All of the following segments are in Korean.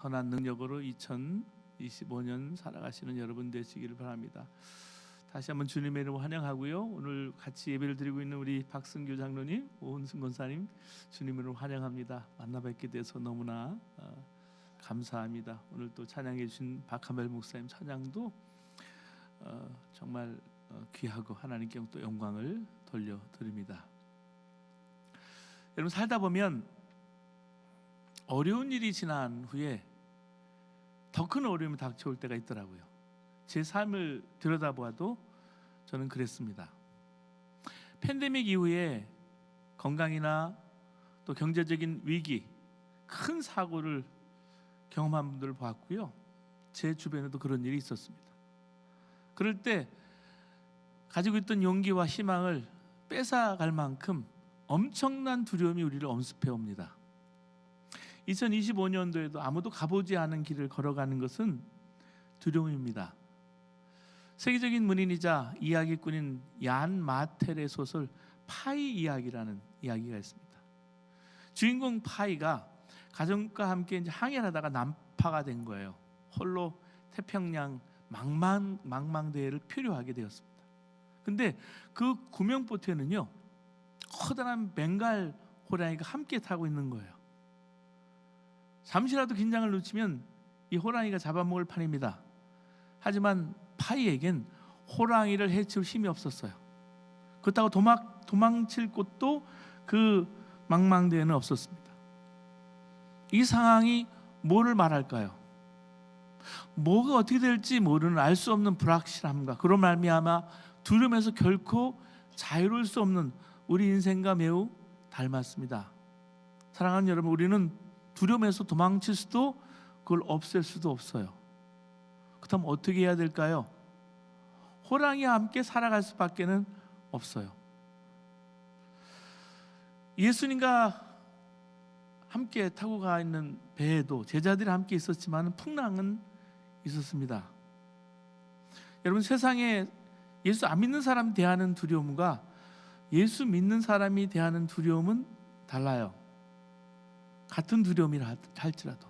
선한 능력으로 2025년 살아가시는 여러분 되시기를 바랍니다. 다시 한번 주님의 이름으로 환영하고요. 오늘 같이 예배를 드리고 있는 우리 박승규 장로님, 오은승 권사님 주님의 이름으로 환영합니다. 만나 뵙게 돼서 너무나 감사합니다. 오늘 또 찬양해 주신 박한별 목사님 찬양도 정말 귀하고 하나님께 또 영광을 돌려드립니다. 여러분, 살다 보면 어려운 일이 지난 후에 더 큰 어려움이 닥쳐올 때가 있더라고요. 제 삶을 들여다보아도 저는 그랬습니다. 팬데믹 이후에 건강이나 또 경제적인 위기, 큰 사고를 경험한 분들을 보았고요. 제 주변에도 그런 일이 있었습니다. 그럴 때 가지고 있던 용기와 희망을 뺏어갈 만큼 엄청난 두려움이 우리를 엄습해 옵니다. 2025년도에도 아무도 가보지 않은 길을 걸어가는 것은 두려움입니다. 세계적인 문인이자 이야기꾼인 얀 마텔의 소설 파이 이야기라는 이야기가 있습니다. 주인공 파이가 가족과 함께 이제 항해를 하다가 난파가 된 거예요. 홀로 태평양 망망대해를 표류하게 되었습니다. 근데 그 구명보트에는요, 커다란 벵갈 호랑이가 함께 타고 있는 거예요. 잠시라도 긴장을 놓치면 이 호랑이가 잡아먹을 판입니다. 하지만 파이에겐 호랑이를 해치울 힘이 없었어요. 그렇다고 도망칠 곳도 그 망망대해는 없었습니다. 이 상황이 뭐를 말할까요? 뭐가 어떻게 될지 모르는 알 수 없는 불확실함과 그런 말미암아 두려움에서 결코 자유로울 수 없는 우리 인생과 매우 닮았습니다. 사랑하는 여러분, 우리는 두려움에서 도망칠 수도 그걸 없앨 수도 없어요. 그렇다면 어떻게 해야 될까요? 호랑이와 함께 살아갈 수밖에는 없어요. 예수님과 함께 타고 가 있는 배에도 제자들이 함께 있었지만 풍랑은 있었습니다. 여러분, 세상에 예수 안 믿는 사람 대하는 두려움과 예수 믿는 사람이 대하는 두려움은 달라요. 같은 두려움이라 할지라도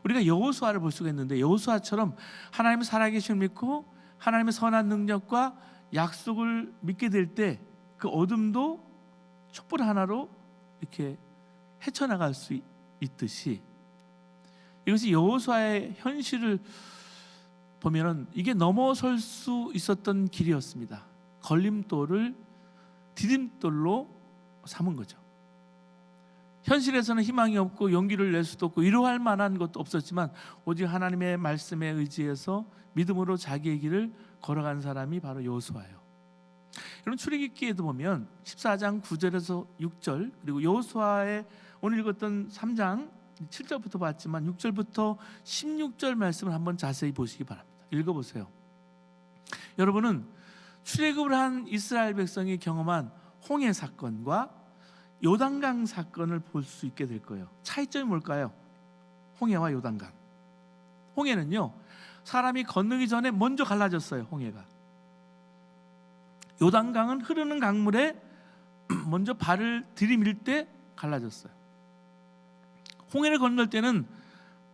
우리가 여호수아를 볼 수가 있는데, 여호수아처럼 하나님의 살아계심을 믿고 하나님의 선한 능력과 약속을 믿게 될 때 그 어둠도 촛불 하나로 이렇게 헤쳐나갈 수 있듯이, 이것이 여호수아의 현실을 보면은 이게 넘어설 수 있었던 길이었습니다. 걸림돌을 디딤돌로 삼은 거죠. 현실에서는 희망이 없고 용기를 낼 수도 없고 위로할 만한 것도 없었지만 오직 하나님의 말씀에 의지해서 믿음으로 자기의 길을 걸어간 사람이 바로 여호수아예요. 여러분, 출애굽기에도 보면 14장 9절에서 6절, 그리고 여호수아의 오늘 읽었던 3장 7절부터 봤지만 6절부터 16절 말씀을 한번 자세히 보시기 바랍니다. 읽어보세요. 여러분은 출애굽을 한 이스라엘 백성이 경험한 홍해 사건과 요단강 사건을 볼 수 있게 될 거예요. 차이점이 뭘까요? 홍해와 요단강. 홍해는요, 사람이 건너기 전에 먼저 갈라졌어요. 홍해가. 요단강은 흐르는 강물에 먼저 발을 들이밀 때 갈라졌어요. 홍해를 건널 때는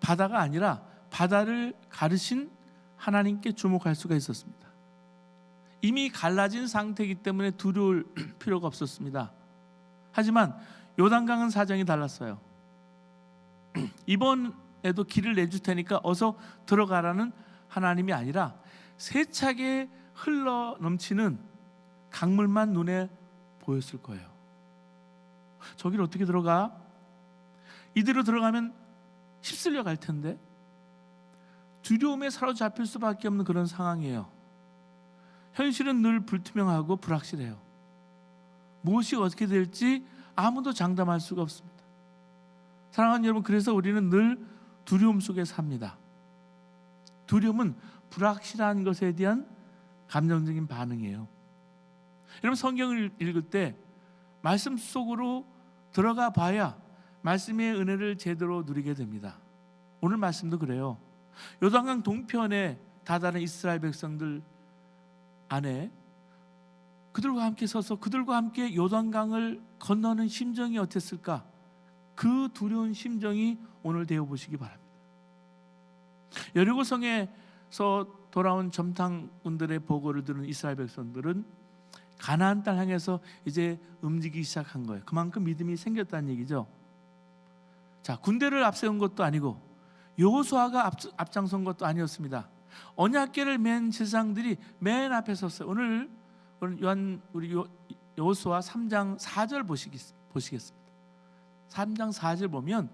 바다가 아니라 바다를 가르신 하나님께 주목할 수가 있었습니다. 이미 갈라진 상태이기 때문에 두려울 필요가 없었습니다. 하지만 요단강은 사정이 달랐어요. 이번에도 길을 내줄 테니까 어서 들어가라는 하나님이 아니라 세차게 흘러 넘치는 강물만 눈에 보였을 거예요. 저기를 어떻게 들어가? 이대로 들어가면 휩쓸려 갈 텐데. 두려움에 사로잡힐 수밖에 없는 그런 상황이에요. 현실은 늘 불투명하고 불확실해요. 무엇이 어떻게 될지 아무도 장담할 수가 없습니다. 사랑하는 여러분, 그래서 우리는 늘 두려움 속에 삽니다. 두려움은 불확실한 것에 대한 감정적인 반응이에요. 여러분, 성경을 읽을 때 말씀 속으로 들어가 봐야 말씀의 은혜를 제대로 누리게 됩니다. 오늘 말씀도 그래요. 요단강 동편에 다다른 이스라엘 백성들 안에 그들과 함께 서서 그들과 함께 요단강을 건너는 심정이 어땠을까? 그 두려운 심정이 오늘 되어보시기 바랍니다. 여리고성에서 돌아온 점탕꾼들의 보고를 들은 이스라엘 백성들은 가나안 땅 향해서 이제 움직이기 시작한 거예요. 그만큼 믿음이 생겼다는 얘기죠. 자, 군대를 앞세운 것도 아니고 여호수아가 앞장선 것도 아니었습니다. 언약궤를 맨 제사장들이 맨 앞에 섰어요. 오늘 우리 여호수아 3장 4절 보시겠습니다. 3장 4절 보면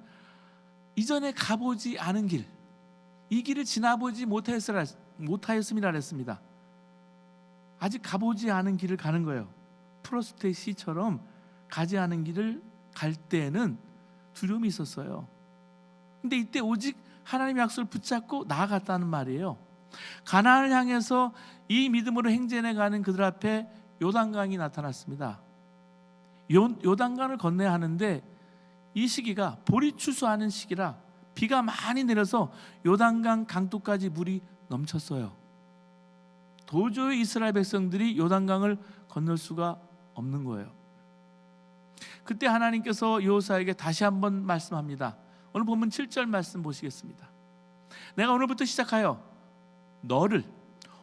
이전에 가보지 않은 길, 이 길을 지나보지 못하였음이라 했습니다. 아직 가보지 않은 길을 가는 거예요. 프로스테 시처럼 가지 않은 길을 갈 때에는 두려움이 있었어요. 근데 이때 오직 하나님의 약속을 붙잡고 나아갔다는 말이에요. 가나안을 향해서 이 믿음으로 행진해 가는 그들 앞에 요단강이 나타났습니다. 요단강을 건너야 하는데 이 시기가 보리 추수하는 시기라 비가 많이 내려서 요단강 강둑까지 물이 넘쳤어요. 도저히 이스라엘 백성들이 요단강을 건널 수가 없는 거예요. 그때 하나님께서 여호수아에게 다시 한번 말씀합니다. 오늘 본문 7절 말씀 보시겠습니다. 내가 오늘부터 시작하여 너를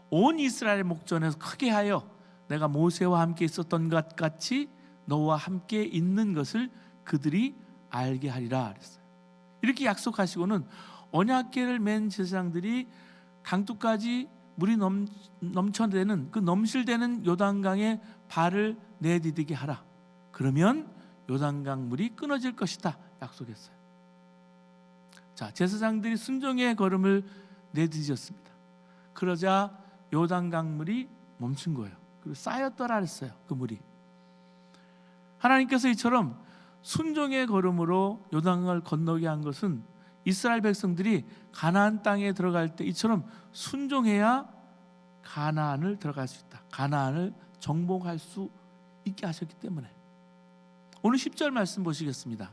온 이스라엘의 목전에서 크게 하여 내가 모세와 함께 있었던 것 같이 너와 함께 있는 것을 그들이 알게 하리라 그랬어요. 이렇게 약속하시고는 언약궤를 맨 제사장들이 강둑까지 물이 넘쳐대는 그 넘실대는 요단강에 발을 내디디게 하라. 그러면 요단강 물이 끊어질 것이다 약속했어요. 자, 제사장들이 순종의 걸음을 내디뎠습니다. 그러자 요단강 물이 멈춘 거예요. 그리고 쌓였더라 그랬어요. 그 물이. 하나님께서 이처럼 순종의 걸음으로 요단강을 건너게 한 것은 이스라엘 백성들이 가나안 땅에 들어갈 때 이처럼 순종해야 가나안을 들어갈 수 있다. 가나안을 정복할 수 있게 하셨기 때문에. 오늘 10절 말씀 보시겠습니다.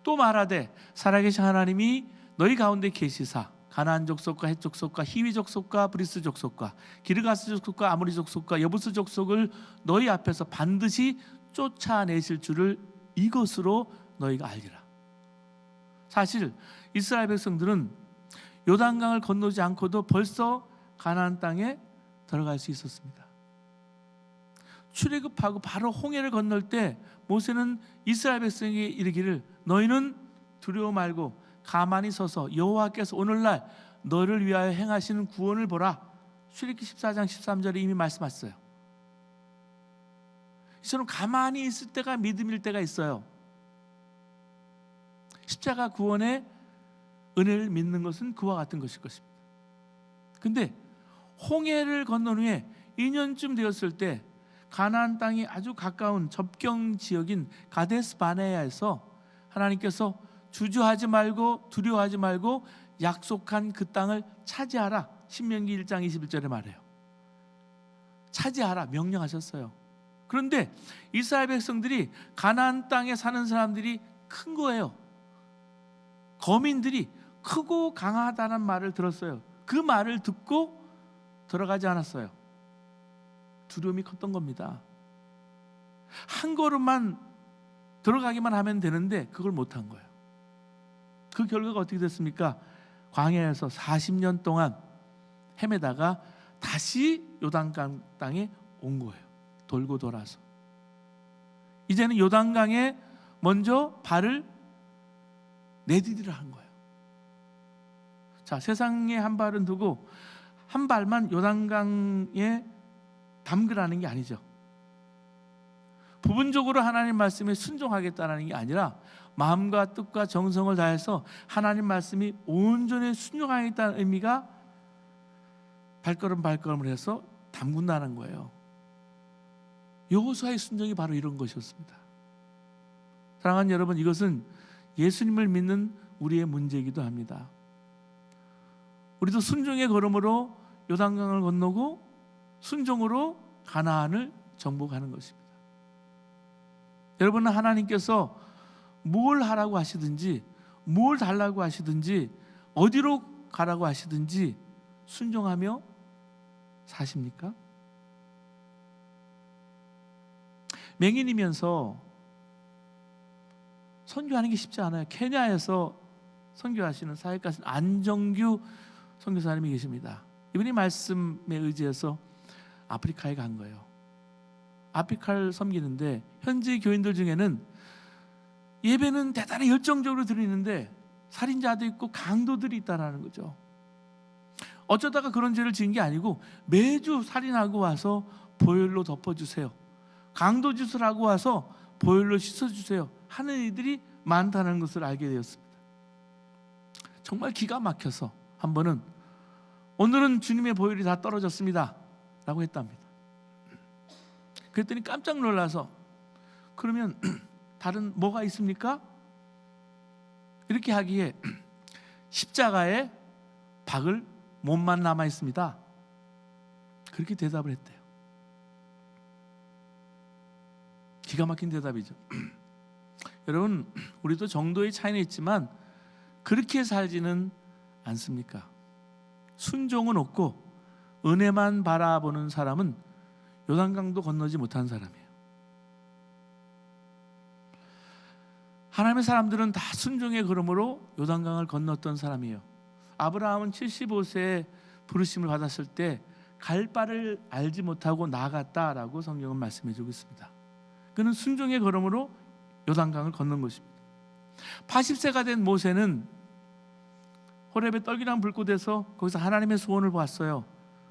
또 말하되 살아계신 하나님이 너희 가운데 계시사 가나안 족속과 헷 족속과 히위 족속과 브리스 족속과 기르가스 족속과 아모리 족속과 여부스 족속을 너희 앞에서 반드시 쫓아내실 줄을 이것으로 너희가 알리라. 사실 이스라엘 백성들은 요단강을 건너지 않고도 벌써 가나안 땅에 들어갈 수 있었습니다. 출애굽하고 바로 홍해를 건널 때 모세는 이스라엘 백성에게 이르기를 너희는 두려워 말고 가만히 서서 여호와께서 오늘날 너를 위하여 행하시는 구원을 보라. 출애굽기 14장 13절에 이미 말씀하셨어요. 이처럼 가만히 있을 때가 믿음일 때가 있어요. 십자가 구원의 은혜를 믿는 것은 그와 같은 것일 것입니다. 근데 홍해를 건넌 후에 2년쯤 되었을 때 가나안 땅이 아주 가까운 접경 지역인 가데스 바네아에서 하나님께서 주저하지 말고 두려워하지 말고 약속한 그 땅을 차지하라. 신명기 1장 21절에 말해요. 차지하라 명령하셨어요. 그런데 이스라엘 백성들이 가나안 땅에 사는 사람들이 큰 거예요. 거민들이 크고 강하다는 말을 들었어요. 그 말을 듣고 들어가지 않았어요. 두려움이 컸던 겁니다. 한 걸음만 들어가기만 하면 되는데 그걸 못한 거예요. 그 결과가 어떻게 됐습니까? 광야에서 40년 동안 헤매다가 다시 요단강 땅에 온 거예요. 돌고 돌아서. 이제는 요단강에 먼저 발을 내디디라 한 거예요. 자, 세상에 한 발은 두고 한 발만 요단강에 담그라는 게 아니죠. 부분적으로 하나님 말씀에 순종하겠다는 게 아니라 마음과 뜻과 정성을 다해서 하나님 말씀이 온전히 순종하겠다는 의미가 발걸음을 해서 담근다는 거예요. 여호수아의 순종이 바로 이런 것이었습니다. 사랑하는 여러분, 이것은 예수님을 믿는 우리의 문제이기도 합니다. 우리도 순종의 걸음으로 요단강을 건너고 순종으로 가나안을 정복하는 것입니다. 여러분은 하나님께서 뭘 하라고 하시든지 뭘 달라고 하시든지 어디로 가라고 하시든지 순종하며 사십니까? 맹인이면서 선교하는 게 쉽지 않아요. 케냐에서 선교하시는 사역하시는 안정규 선교사님이 계십니다. 이분이 말씀에 의지해서 아프리카에 간 거예요. 아프리카를 섬기는데 현지 교인들 중에는 예배는 대단히 열정적으로 드리는데 살인자도 있고 강도들이 있다라는 거죠. 어쩌다가 그런 죄를 지은 게 아니고 매주 살인하고 와서 보혈로 덮어주세요, 강도 짓을 하고 와서 보혈로 씻어주세요 하는 이들이 많다는 것을 알게 되었습니다. 정말 기가 막혀서 한 번은 오늘은 주님의 보혈이 다 떨어졌습니다 라고 했답니다. 그랬더니 깜짝 놀라서 그러면 다른 뭐가 있습니까? 이렇게 하기에 십자가에 박을 몸만 남아 있습니다. 그렇게 대답을 했대요. 기가 막힌 대답이죠. 여러분, 우리도 정도의 차이는 있지만 그렇게 살지는 않습니까? 순종은 없고 은혜만 바라보는 사람은 요단강도 건너지 못한 사람이에요. 하나님의 사람들은 다 순종의 걸음으로 요단강을 건넜던 사람이에요. 아브라함은 75세에 부르심을 받았을 때 갈 바를 알지 못하고 나아갔다라고 성경은 말씀해 주고 있습니다. 그는 순종의 걸음으로 요단강을 건넌 것입니다. 80세가 된 모세는 호렙의 떨기난 불꽃에서 거기서 하나님의 소원을 봤어요.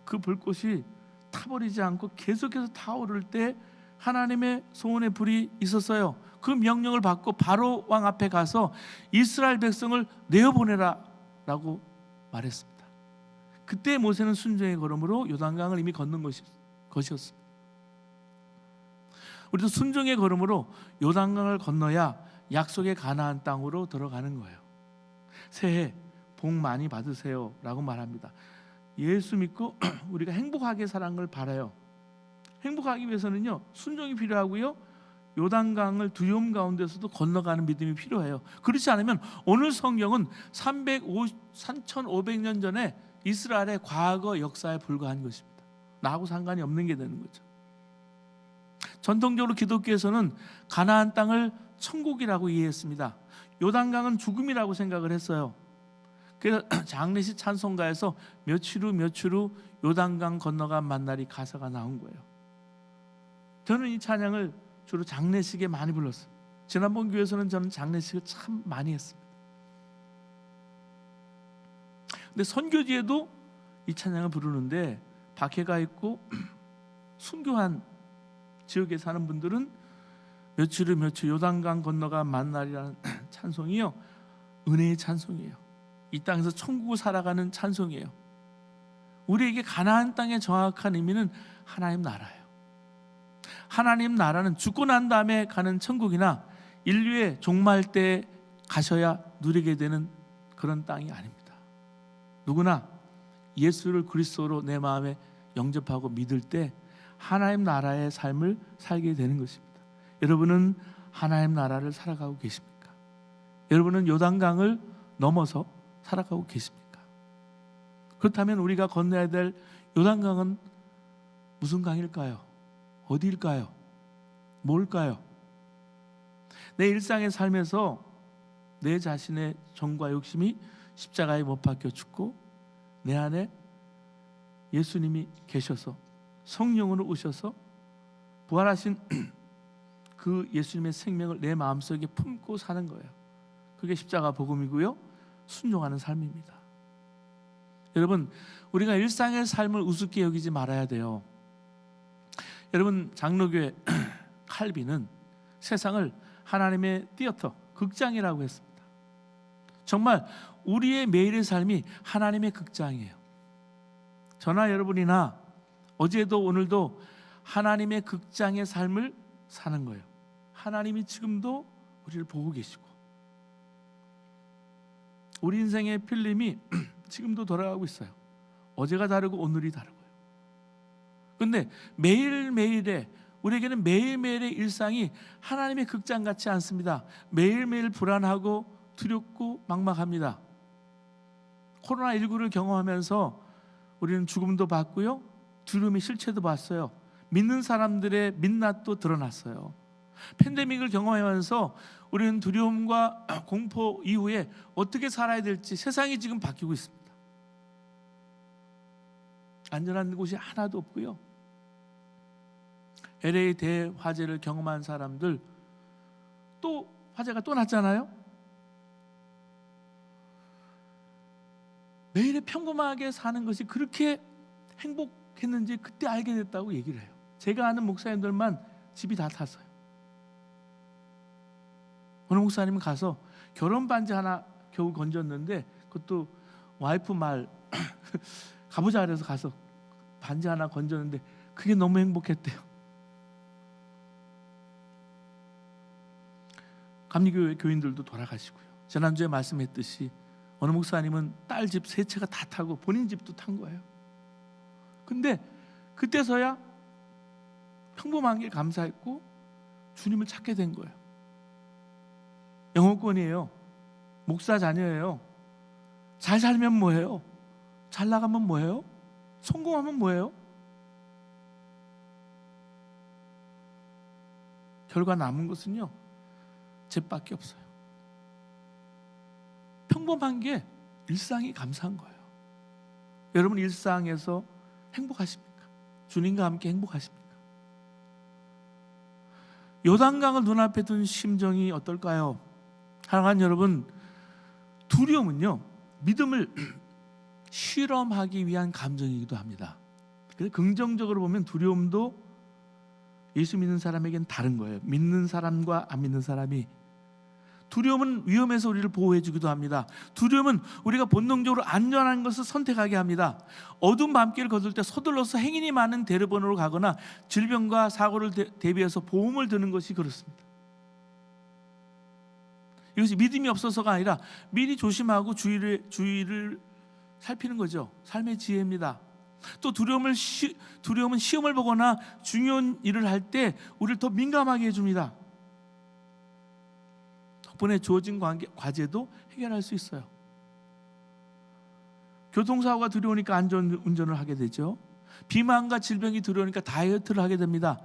그 불꽃이 타버리지 않고 계속해서 타오를 때 하나님의 소원의 불이 있었어요. 그 명령을 받고 바로 왕 앞에 가서 이스라엘 백성을 내어보내라 라고 말했습니다. 그때 모세는 순종의 걸음으로 요단강을 이미 건넌 것이었습니다. 우리도 순종의 걸음으로 요단강을 건너야 약속의 가나안 땅으로 들어가는 거예요. 새해 복 많이 받으세요 라고 말합니다. 예수 믿고 우리가 행복하게 사는 걸 바라요. 행복하기 위해서는요, 순종이 필요하고요, 요단강을 두려움 가운데서도 건너가는 믿음이 필요해요. 그렇지 않으면 오늘 성경은 3,500년 전에 이스라엘의 과거 역사에 불과한 것입니다. 나하고 상관이 없는 게 되는 거죠. 전통적으로 기독교에서는 가나안 땅을 천국이라고 이해했습니다. 요단강은 죽음이라고 생각을 했어요. 그래서 장례식 찬송가에서 며칠 후 요단강 건너간 만날이 가사가 나온 거예요. 저는 이 찬양을 주로 장례식에 많이 불렀어요. 지난번 교회에서는 저는 장례식을 참 많이 했습니다. 근데 선교지에도 이 찬양을 부르는데 박해가 있고 순교한 지역에 사는 분들은 며칠 후 요단강 건너간 만날이라는 찬송이요, 은혜의 찬송이에요. 이 땅에서 천국을 살아가는 찬송이에요. 우리에게 가나안 땅의 정확한 의미는 하나님 나라예요. 하나님 나라는 죽고 난 다음에 가는 천국이나 인류의 종말 때 가셔야 누리게 되는 그런 땅이 아닙니다. 누구나 예수를 그리스도로 내 마음에 영접하고 믿을 때 하나님 나라의 삶을 살게 되는 것입니다. 여러분은 하나님 나라를 살아가고 계십니까? 여러분은 요단강을 넘어서 살아가고 계십니까? 그렇다면 우리가 건너야 될 요단강은 무슨 강일까요? 어디일까요? 뭘까요? 내 일상의 삶에서 내 자신의 정과 욕심이 십자가에 못 박혀 죽고 내 안에 예수님이 계셔서 성령으로 오셔서 부활하신 그 예수님의 생명을 내 마음속에 품고 사는 거예요. 그게 십자가 복음이고요, 순종하는 삶입니다. 여러분, 우리가 일상의 삶을 우습게 여기지 말아야 돼요. 여러분, 장로교회 칼빈은 세상을 하나님의 티어터, 극장이라고 했습니다. 정말 우리의 매일의 삶이 하나님의 극장이에요. 저나 여러분이나 어제도 오늘도 하나님의 극장의 삶을 사는 거예요. 하나님이 지금도 우리를 보고 계시고 우리 인생의 필름이 지금도 돌아가고 있어요. 어제가 다르고 오늘이 다르고요. 그런데 매일매일의 우리에게는 매일매일의 일상이 하나님의 극장 같지 않습니다. 매일매일 불안하고 두렵고 막막합니다. 코로나19를 경험하면서 우리는 죽음도 봤고요, 두려움의 실체도 봤어요. 믿는 사람들의 민낯도 드러났어요. 팬데믹을 경험하면서 우리는 두려움과 공포 이후에 어떻게 살아야 될지 세상이 지금 바뀌고 있습니다. 안전한 곳이 하나도 없고요. LA 대화재를 경험한 사람들, 또 화재가 또 났잖아요. 매일에 평범하게 사는 것이 그렇게 행복했는지 그때 알게 됐다고 얘기를 해요. 제가 아는 목사님들만 집이 다 탔어요. 어느 목사님은 가서 결혼 반지 하나 겨우 건졌는데, 그것도 와이프 말 가보자 그래서 가서 반지 하나 건졌는데 그게 너무 행복했대요. 감리교회 교인들도 돌아가시고요. 지난주에 말씀했듯이 어느 목사님은 딸 집 세 채가 다 타고 본인 집도 탄 거예요. 근데 그때서야 평범한 게 감사했고 주님을 찾게 된 거예요. 영어권이에요. 목사 자녀예요. 잘 살면 뭐예요? 잘 나가면 뭐예요? 성공하면 뭐예요? 결과 남은 것은요, 죄밖에 없어요. 평범한 게 일상이 감사한 거예요. 여러분 일상에서 행복하십니까? 주님과 함께 행복하십니까? 요단강을 눈앞에 둔 심정이 어떨까요? 사랑하는 여러분, 두려움은요, 믿음을 실험하기 위한 감정이기도 합니다. 그래서 긍정적으로 보면 두려움도 예수 믿는 사람에겐 다른 거예요. 믿는 사람과 안 믿는 사람이. 두려움은 위험에서 우리를 보호해 주기도 합니다. 두려움은 우리가 본능적으로 안전한 것을 선택하게 합니다. 어두운 밤길을 걷을 때 서둘러서 행인이 많은 대로변으로 가거나 질병과 사고를 대비해서 보험을 드는 것이 그렇습니다. 이것이 믿음이 없어서가 아니라 미리 조심하고 주의를 살피는 거죠. 삶의 지혜입니다. 또 두려움은 시험을 보거나 중요한 일을 할 때 우리를 더 민감하게 해줍니다. 덕분에 주어진 과제도 해결할 수 있어요. 교통사고가 두려우니까 안전운전을 하게 되죠. 비만과 질병이 두려우니까 다이어트를 하게 됩니다.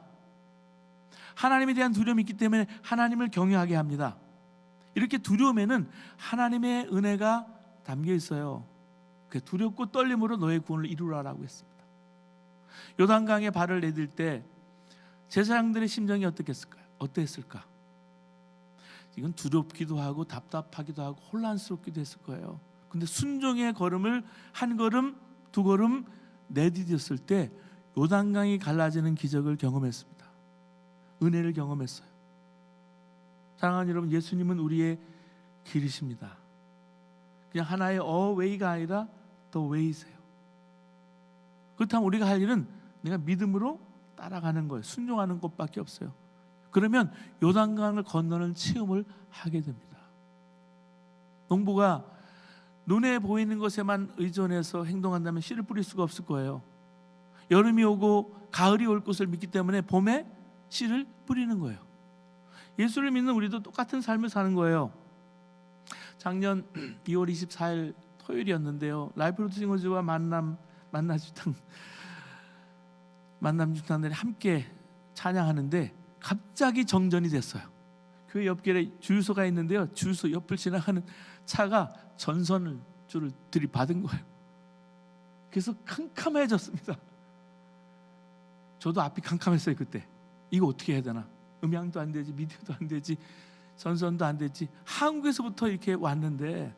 하나님에 대한 두려움이 있기 때문에 하나님을 경외하게 합니다. 이렇게 두려움에는 하나님의 은혜가 담겨 있어요. 두렵고 떨림으로 너의 구원을 이루라라고 했습니다. 요단강에 발을 내딜 때 제사장들의 심정이 어땠을까? 이건 두렵기도 하고 답답하기도 하고 혼란스럽기도 했을 거예요. 근데 순종의 걸음을 한 걸음, 두 걸음 내디뎠을 때 요단강이 갈라지는 기적을 경험했습니다. 은혜를 경험했어요. 사랑하는 여러분, 예수님은 우리의 길이십니다. 그냥 하나의 어웨이가 아니라 더 웨이세요. 그렇다면 우리가 할 일은 내가 믿음으로 따라가는 거예요. 순종하는 것밖에 없어요. 그러면 요단강을 건너는 체험을 하게 됩니다. 농부가 눈에 보이는 것에만 의존해서 행동한다면 씨를 뿌릴 수가 없을 거예요. 여름이 오고 가을이 올 것을 믿기 때문에 봄에 씨를 뿌리는 거예요. 예수를 믿는 우리도 똑같은 삶을 사는 거예요. 작년 2월 24일 토요일이었는데요. 라이프 싱어즈와 만남주탄들이 함께 찬양하는데 갑자기 정전이 됐어요. 교회 옆길에 주유소가 있는데요. 주유소 옆을 지나가는 차가 줄을 들이받은 거예요. 그래서 캄캄해졌습니다. 저도 앞이 캄캄했어요. 그때 이거 어떻게 해야 되나? 음향도 안 되지, 미디어도 안 되지, 전선도 안 되지. 한국에서부터 이렇게 왔는데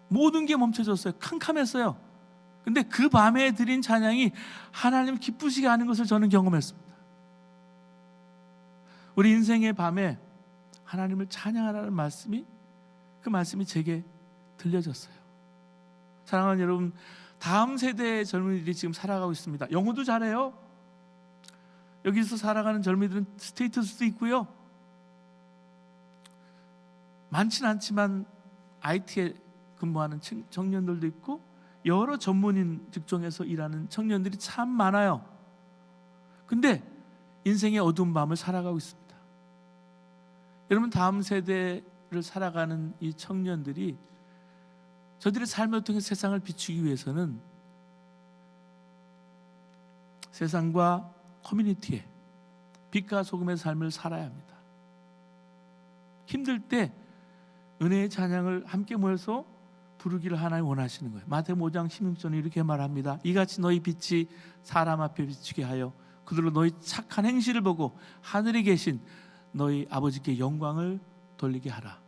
모든 게 멈춰졌어요. 캄캄했어요. 근데 그 밤에 드린 찬양이 하나님 기쁘시게 하는 것을 저는 경험했습니다. 우리 인생의 밤에 하나님을 찬양하라는 그 말씀이 제게 들려졌어요. 사랑하는 여러분, 다음 세대의 젊은이들이 지금 살아가고 있습니다. 영어도 잘해요. 여기서 살아가는 젊은이들은 스테이터스도 있고요. 많지는 않지만 IT에 근무하는 청년들도 있고 여러 전문인 직종에서 일하는 청년들이 참 많아요. 근데 인생의 어두운 밤을 살아가고 있습니다. 여러분, 다음 세대를 살아가는 이 청년들이 저들의 삶을 통해 세상을 비추기 위해서는 세상과 커뮤니티에 빛과 소금의 삶을 살아야 합니다. 힘들 때 은혜의 찬양을 함께 모여서 부르기를 하나님 원하시는 거예요. 마태복음 5장 16절에 이렇게 말합니다. 이같이 너희 빛이 사람 앞에 비추게 하여 그들로 너희 착한 행실을 보고 하늘에 계신 너희 아버지께 영광을 돌리게 하라.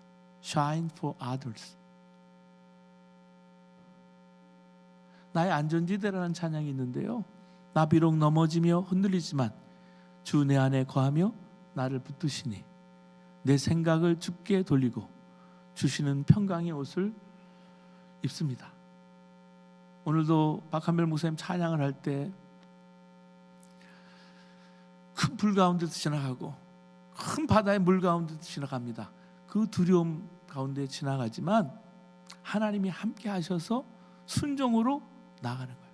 Shine for others. 나의 안전지대라는 찬양이 있는데요, 나 비록 넘어지며 흔들리지만 주 내 안에 거하며 나를 붙드시니 내 생각을 주께 돌리고 주시는 평강의 옷을 입습니다. 오늘도 박한별 목사님 찬양을 할 때 큰 불 가운데서 지나가고 큰 바다의 물 가운데서 지나갑니다. 그 두려움 가운데 지나가지만 하나님이 함께 하셔서 순종으로 나가는 거예요.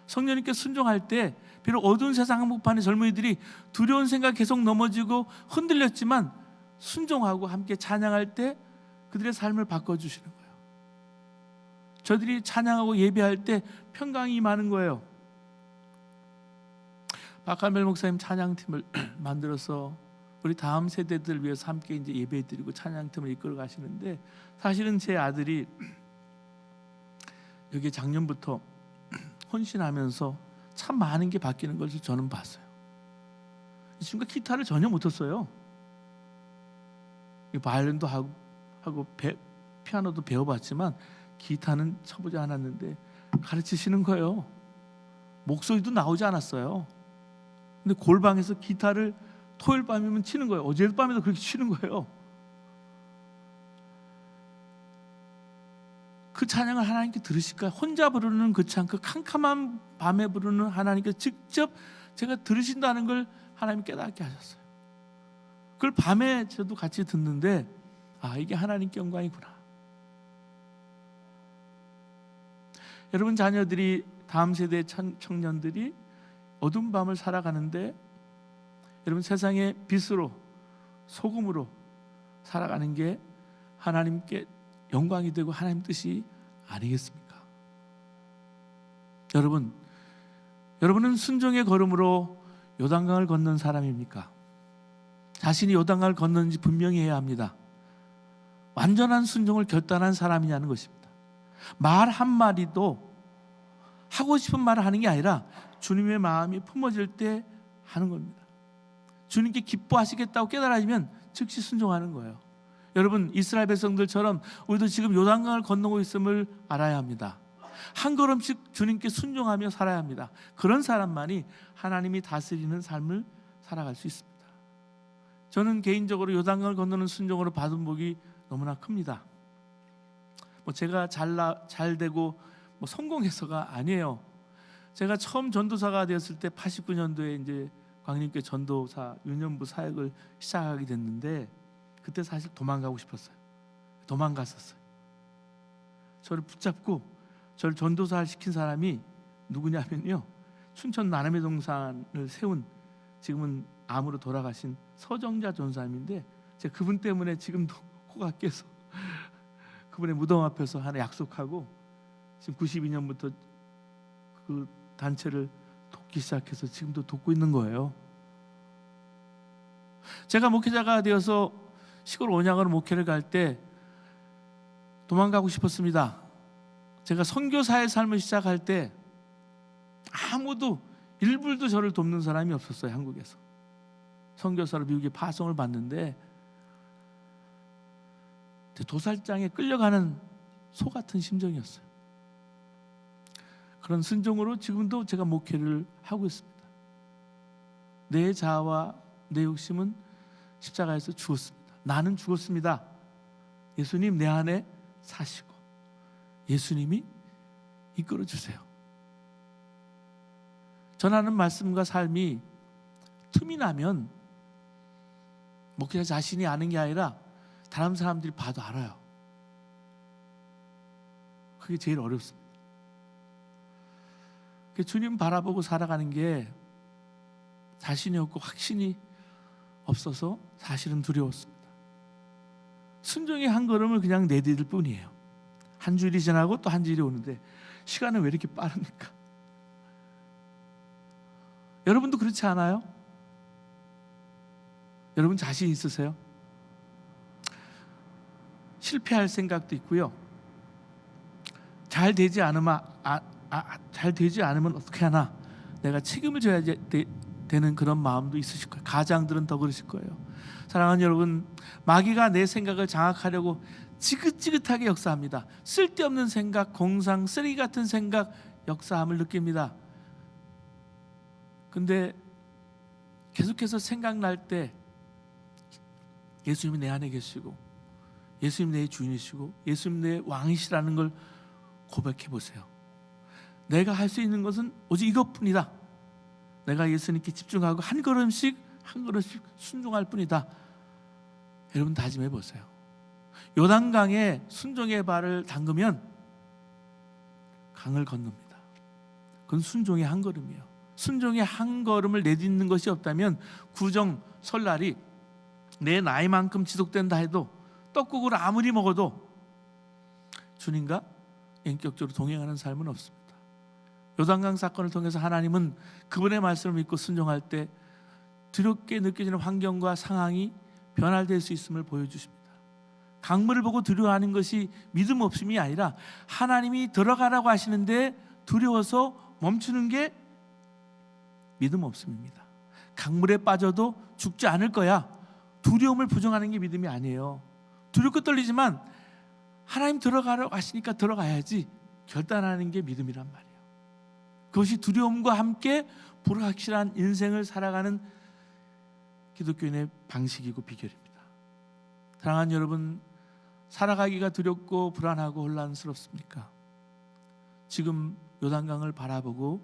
성령님께 순종할 때 비록 어두운 세상 한복판의 젊은이들이 두려운 생각 계속 넘어지고 흔들렸지만 순종하고 함께 찬양할 때 그들의 삶을 바꿔주시는 거예요. 저들이 찬양하고 예배할 때 평강이 임하는 거예요. 박한별 목사님 찬양팀을 만들어서 우리 다음 세대들 위해서 함께 이제 예배드리고 찬양팀을 이끌어 가시는데, 사실은 제 아들이 여기 작년부터 헌신하면서 참 많은 게 바뀌는 것을 저는 봤어요. 이 친구가 기타를 전혀 못 쳤어요. 바이올린도 하고 피아노도 배워봤지만 기타는 쳐보지 않았는데 가르치시는 거예요. 목소리도 나오지 않았어요. 근데 골방에서 기타를 토요일 밤이면 치는 거예요. 어제 밤에도 그렇게 치는 거예요. 그 찬양을 하나님께 들으실까요? 혼자 부르는 그 찬, 그 캄캄한 밤에 부르는 하나님께 직접 제가 들으신다는 걸 하나님이 깨닫게 하셨어요. 그걸 밤에 저도 같이 듣는데 이게 하나님께 영광이구나. 여러분 자녀들이, 다음 세대 청년들이 어두운 밤을 살아가는데 여러분 세상의 빛으로 소금으로 살아가는 게 하나님께 영광이 되고 하나님 뜻이 아니겠습니까? 여러분은 순종의 걸음으로 요단강을 건넌 사람입니까? 자신이 요단강을 건너는지 분명히 해야 합니다. 완전한 순종을 결단한 사람이냐는 것입니다. 말 한마디도 하고 싶은 말을 하는 게 아니라 주님의 마음이 품어질 때 하는 겁니다. 주님께 기뻐하시겠다고 깨달아지면 즉시 순종하는 거예요. 여러분, 이스라엘 백성들처럼 우리도 지금 요단강을 건너고 있음을 알아야 합니다. 한 걸음씩 주님께 순종하며 살아야 합니다. 그런 사람만이 하나님이 다스리는 삶을 살아갈 수 있습니다. 저는 개인적으로 요단강을 건너는 순종으로 받은 복이 너무나 큽니다. 제가 잘 되고 성공해서가 아니에요. 제가 처음 전도사가 되었을 때 89년도에 이제 광림교회 전도사 유년부 사역을 시작하게 됐는데, 그때 사실 도망가고 싶었어요. 도망갔었어요. 저를 붙잡고 저를 전도사 시킨 사람이 누구냐면요, 춘천 나남의 동산을 세운, 지금은 암으로 돌아가신 서정자 전사님인데, 제가 그분 때문에 지금도 코가 깨서 그분의 무덤 앞에서 하나 약속하고 지금 92년부터 그 단체를 돕기 시작해서 지금도 돕고 있는 거예요. 제가 목회자가 되어서 시골 온양으로 목회를 갈 때 도망가고 싶었습니다. 제가 선교사의 삶을 시작할 때 아무도 일불도 저를 돕는 사람이 없었어요. 한국에서 선교사로 미국에 파송을 받는데 도살장에 끌려가는 소 같은 심정이었어요. 그런 순종으로 지금도 제가 목회를 하고 있습니다. 내 자아와 내 욕심은 십자가에서 죽었습니다. 나는 죽었습니다. 예수님 내 안에 사시고 예수님이 이끌어 주세요. 전하는 말씀과 삶이 틈이 나면 목회자 자신이 아는 게 아니라 다른 사람들이 봐도 알아요. 그게 제일 어렵습니다. 주님 바라보고 살아가는 게 자신이 없고 확신이 없어서 사실은 두려웠습니다. 순종의 한 걸음을 그냥 내디딜 뿐이에요. 한 주일이 지나고 또 한 주일이 오는데 시간은 왜 이렇게 빠릅니까? 여러분도 그렇지 않아요? 여러분 자신 있으세요? 실패할 생각도 있고요. 잘 되지 않으면 어떻게 하나, 내가 책임을 져야 되는 그런 마음도 있으실 거예요. 가장들은 더 그러실 거예요. 사랑하는 여러분, 마귀가 내 생각을 장악하려고 지긋지긋하게 역사합니다. 쓸데없는 생각, 공상, 쓰레기 같은 생각 역사함을 느낍니다. 근데 계속해서 생각날 때 예수님이 내 안에 계시고, 예수님 내 주인이시고, 예수님 내 왕이시라는 걸 고백해 보세요. 내가 할 수 있는 것은 오직 이것뿐이다. 내가 예수님께 집중하고 한 걸음씩 순종할 뿐이다. 여러분 다짐해 보세요. 요단강에 순종의 발을 담그면 강을 건넙니다. 그건 순종의 한 걸음이에요. 순종의 한 걸음을 내딛는 것이 없다면 구정 설날이 내 나이만큼 지속된다 해도, 떡국을 아무리 먹어도 주님과 인격적으로 동행하는 삶은 없습니다. 요단강 사건을 통해서 하나님은 그분의 말씀을 믿고 순종할 때 두렵게 느껴지는 환경과 상황이 변화될 수 있음을 보여주십니다. 강물을 보고 두려워하는 것이 믿음 없음이 아니라 하나님이 들어가라고 하시는데 두려워서 멈추는 게 믿음 없음입니다. 강물에 빠져도 죽지 않을 거야, 두려움을 부정하는 게 믿음이 아니에요. 두렵고 떨리지만 하나님 들어가라고 하시니까 들어가야지 결단하는 게 믿음이란 말이에요. 그것이 두려움과 함께 불확실한 인생을 살아가는 기독교인의 방식이고 비결입니다. 사랑하는 여러분, 살아가기가 두렵고 불안하고 혼란스럽습니까? 지금 요단강을 바라보고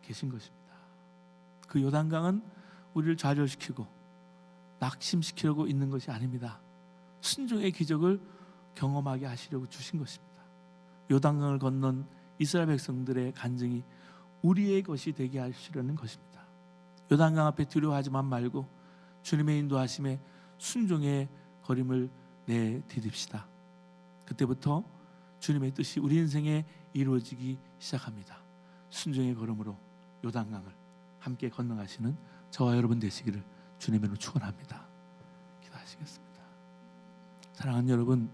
계신 것입니다. 그 요단강은 우리를 좌절시키고 낙심시키려고 있는 것이 아닙니다. 순종의 기적을 경험하게 하시려고 주신 것입니다. 요단강을 건넌 이스라엘 백성들의 간증이 우리의 것이 되게 하시려는 것입니다. 요단강 앞에 두려워하지만 말고 주님의 인도하심에 순종의 걸음을 내디딥시다. 그때부터 주님의 뜻이 우리 인생에 이루어지기 시작합니다. 순종의 걸음으로 요단강을 함께 건너가시는 저와 여러분 되시기를 주님으로 축원합니다. 기도하시겠습니다. 사랑하는 여러분,